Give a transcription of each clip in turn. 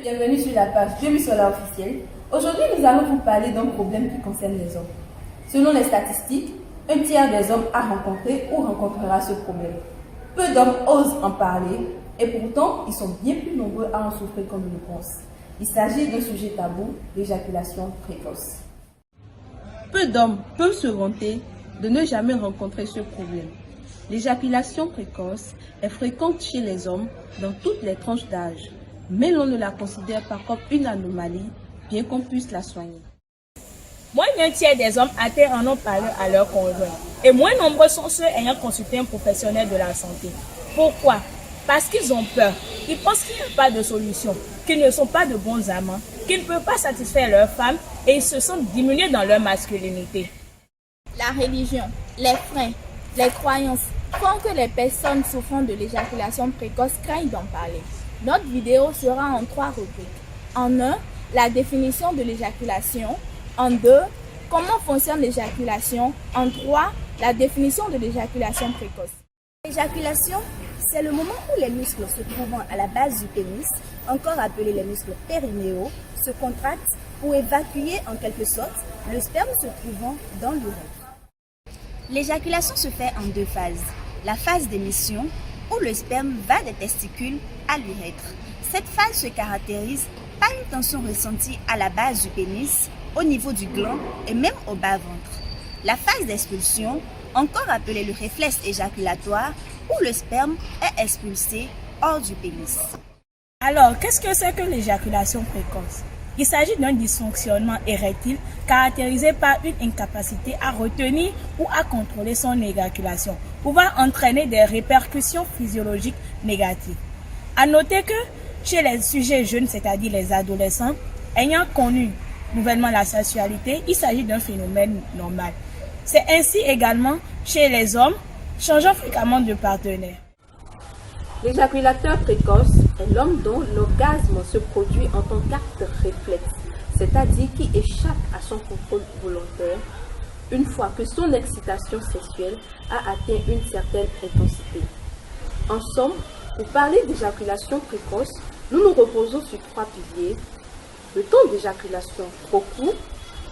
Bienvenue sur la page Bemisola officielle. Aujourd'hui, nous allons vous parler d'un problème qui concerne les hommes. Selon les statistiques, un tiers des hommes a rencontré ou rencontrera ce problème. Peu d'hommes osent en parler et pourtant, ils sont bien plus nombreux à en souffrir qu'on ne le pense. Il s'agit d'un sujet tabou, l'éjaculation précoce. Peu d'hommes peuvent se vanter de ne jamais rencontrer ce problème. L'éjaculation précoce est fréquente chez les hommes dans toutes les tranches d'âge, mais l'on ne la considère pas comme une anomalie, bien qu'on puisse la soigner. Moins d'un tiers des hommes atteints en ont parlé à leur conjoint et moins nombreux sont ceux ayant consulté un professionnel de la santé. Pourquoi? Parce qu'ils ont peur. Ils pensent qu'il n'y a pas de solution, qu'ils ne sont pas de bons amants, qu'ils ne peuvent pas satisfaire leurs femmes et ils se sentent diminués dans leur masculinité. La religion, les freins, les croyances font que les personnes souffrant de l'éjaculation précoce craignent d'en parler. Notre vidéo sera en 3 rubriques. En 1, la définition de l'éjaculation. En 2, comment fonctionne l'éjaculation. En 3, la définition de l'éjaculation précoce. L'éjaculation, c'est le moment où les muscles se trouvant à la base du pénis, encore appelés les muscles périnéaux, se contractent pour évacuer en quelque sorte le sperme se trouvant dans l'urètre. L'éjaculation se fait en 2 phases. La phase d'émission, où le sperme va des testicules à l'urètre. Cette phase se caractérise par une tension ressentie à la base du pénis, au niveau du gland et même au bas-ventre. La phase d'expulsion, encore appelée le réflexe éjaculatoire, où le sperme est expulsé hors du pénis. Alors, qu'est-ce que c'est que l'éjaculation précoce? Il s'agit d'un dysfonctionnement érectile caractérisé par une incapacité à retenir ou à contrôler son éjaculation, pouvant entraîner des répercussions physiologiques négatives. À noter que chez les sujets jeunes, c'est-à-dire les adolescents, ayant connu nouvellement la sexualité, il s'agit d'un phénomène normal. C'est ainsi également chez les hommes, changeant fréquemment de partenaire. L'éjaculateur précoce est l'homme dont l'orgasme se produit en tant qu'acte réflexe, c'est-à-dire qui échappe à son contrôle volontaire une fois que son excitation sexuelle a atteint une certaine intensité. En somme, pour parler d'éjaculation précoce, nous nous reposons sur 3 piliers: le temps d'éjaculation trop court,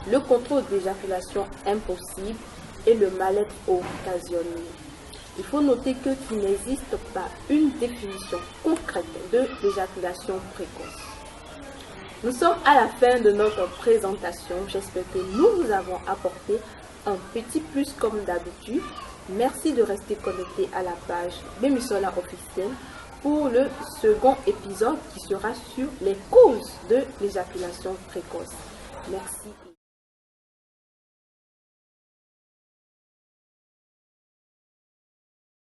le contrôle d'éjaculation impossible et le mal-être occasionné. Il faut noter qu'il n'existe pas une définition concrète de l'éjaculation précoce. Nous sommes à la fin de notre présentation. J'espère que nous vous avons apporté un petit plus comme d'habitude. Merci de rester connecté à la page Bemisola officielle pour le second épisode qui sera sur les causes de l'éjaculation précoce. Merci.